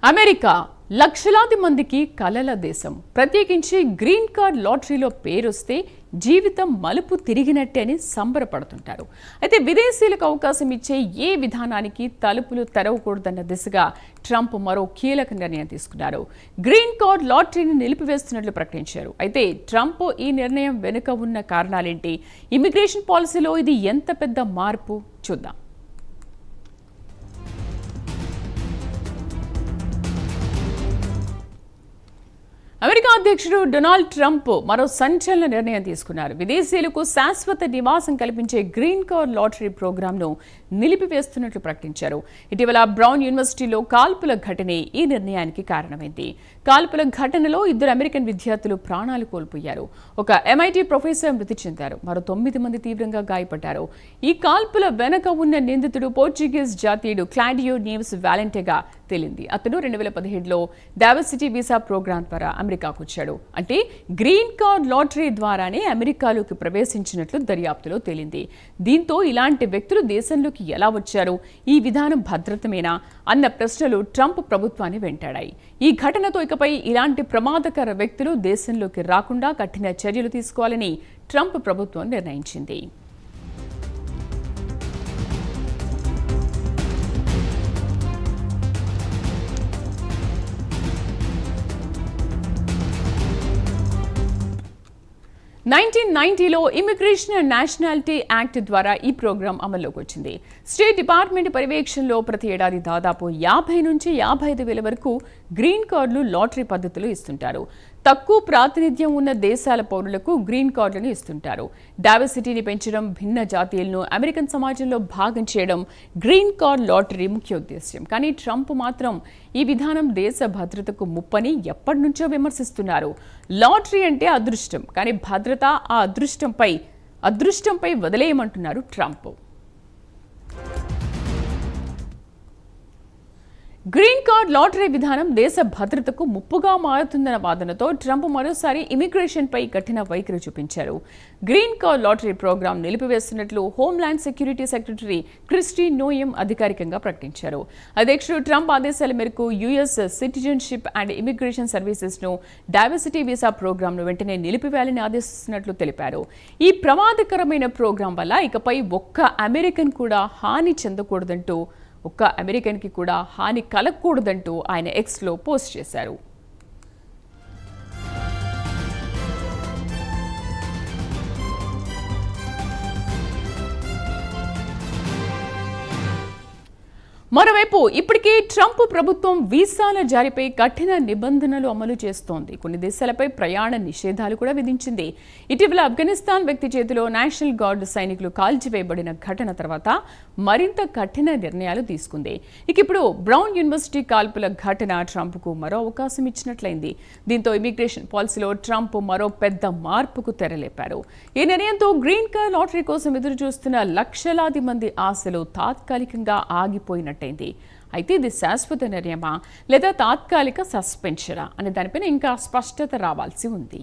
America లక్షలాది మందికి కలల దేశం. ప్రత్యేకించి గ్రీన్ కార్డ్ లాటరీలో పేరొస్తే జీవితం మలుపు తిరిగినట్టే అని సంబరపడుతుంటారు. అయితే విదేశీయులకు అవకాశం ఇచ్చే ఏ విధానానికి తలుపులు తెరవకూడదన్న దిశగా ట్రంప్ మరో కీలక నిర్ణయం తీసుకున్నారు. గ్రీన్ కార్డ్ లాటరీని నిలిపివేస్తున్నట్లు ప్రకటించారు. అయితే ట్రంప్ ఈ నిర్ణయం వెనుక ఉన్న కారణాలేంటి, ఇమిగ్రేషన్ పాలసీలో ఇది ఎంత పెద్ద మార్పు చూద్దాం. అమెరికా అధ్యక్షుడు డొనాల్డ్ ట్రంప్ మరో సంచలన నిర్ణయం తీసుకున్నారు. విదేశీయులకు శాశ్వత నివాసం కల్పించే గ్రీన్ కార్డ్ లాటరీ ప్రోగ్రాంను నిలిపివేస్తున్నట్లు ప్రకటించారు. ఇటీవల బ్రౌన్ యూనివర్సిటీలో కాల్పుల ఘటనే ఈ నిర్ణయానికి కారణమైంది. కాల్పుల ఘటనలో 2 అమెరికన్ విద్యార్థులు ప్రాణాలు కోల్పోయారు. ఒక MIT ప్రొఫెసర్ మృతి చెందారు. మరో 9 మంది తీవ్రంగా గాయపడ్డారు. ఈ కాల్పుల వెనక ఉన్న నిందితుడు పోర్చుగీస్ జాతీయుడు క్లాడియో నీవ్స్ వాలెంటేగా తేలింది. అతను 2017లో డైవర్సిటీ వీసా ప్రోగ్రాం ద్వారా అమెరికాకు వచ్చాడు. అంటే గ్రీన్ కార్డ్ లాటరీ ద్వారానే అమెరికాలోకి ప్రవేశించినట్లు దర్యాప్తులో తేలింది. దీంతో ఇలాంటి వ్యక్తులు దేశంలోకి ఎలా వచ్చారు, ఈ విధానం భద్రతమేనా అన్న ప్రశ్నలు ట్రంప్ ప్రభుత్వాన్ని వెంటాడాయి. ఈ ఘటనతో ఇకపై ఇలాంటి ప్రమాదకర వ్యక్తులు దేశంలోకి రాకుండా కఠిన చర్యలు తీసుకోవాలని ట్రంప్ ప్రభుత్వం నిర్ణయించింది. లో ఇమిగ్రేషన్ అండ్ నేషనాలిటీ యాక్ట్ ద్వారా ఈ ప్రోగ్రాం అమల్లోకి వచ్చింది. స్టేట్ డిపార్ట్మెంట్ పర్యవేక్షణలో ప్రతి ఏడాది దాదాపు 50 నుంచి 55 వేల వరకు గ్రీన్ కార్డులు లాటరీ పద్ధతిలో ఇస్తుంటారు. తక్కువ ప్రాతినిధ్యం ఉన్న దేశాల పౌరులకు గ్రీన్ కార్డులను ఇస్తుంటారు. డైవర్సిటీని పెంచడం, భిన్న జాతీయులను అమెరికన్ సమాజంలో భాగం చేయడం గ్రీన్ కార్డ్ లాటరీ ముఖ్య ఉద్దేశ్యం. కానీ ట్రంప్ మాత్రం ఈ విధానం దేశ భద్రతకు ముప్పని ఎప్పటి నుంచో విమర్శిస్తున్నారు. లాటరీ అంటే అదృష్టం, కానీ భద్రత ఆ అదృష్టంపై వదిలేయమంటున్నారు ట్రంప్. గ్రీన్ కార్డ్ లాటరీ విధానం దేశ భద్రతకు ముప్పుగా మారుతుందన్న వాదనతో ట్రంప్ మరోసారి ఇమిగ్రేషన్పై కఠిన వైఖరి చూపించారు. గ్రీన్ కార్డ్ లాటరీ ప్రోగ్రాం నిలిపివేస్తున్నట్లు homeland security secretary Kristi Noem అధికారికంగా ప్రకటించారు. అధ్యక్షుడు ట్రంప్ ఆదేశాల మేరకు US సిటిజన్షిప్ అండ్ ఇమిగ్రేషన్ సర్వీసెస్ను డైవర్సిటీ వీసా ప్రోగ్రాంను వెంటనే నిలిపివేయాలని ఆదేశిస్తున్నట్లు తెలిపారు. ఈ ప్రమాదకరమైన ప్రోగ్రాం వల్ల ఇకపై ఒక్క అమెరికన్ కూడా హాని చెందకూడదంటూ హాని కలగకూడదంటూ ఆయన ఎక్స్లో పోస్ట్ చేశారు. మరోవైపు ఇప్పటికే ట్రంప్ ప్రభుత్వం వీసాల జారీపై కఠిన నిబంధనలు అమలు చేస్తోంది. కొన్ని దేశాలపై ప్రయాణ నిషేధాలు కూడా విధించింది. ఇటీవల ఆఫ్ఘనిస్తాన్ వ్యక్తి చేతిలో నేషనల్ గార్డ్ సైనికులు కాల్చివేయబడిన ఘటన తర్వాత మరింత కఠిన నిర్ణయాలు తీసుకుంది. ఇప్పుడు బ్రౌన్ యూనివర్సిటీ కాల్పుల ఘటన ట్రంప్కు మరో అవకాశం ఇచ్చినట్లయింది. దీంతో ఇమిగ్రేషన్ పాలసీలో ట్రంప్ మరో పెద్ద మార్పుకు తెరలేపారు. ఈ నిర్ణయంతో గ్రీన్ కార్డ్ లాటరీ కోసం ఎదురు చూస్తున్న లక్షలాది మంది ఆశలు తాత్కాలికంగా ఆగిపోయినట్టు. అయితే ఇది శాశ్వత నిర్ణయమా లేదా తాత్కాలిక సస్పెన్షనా అనే దానిపైన ఇంకా స్పష్టత రావాల్సి ఉంది.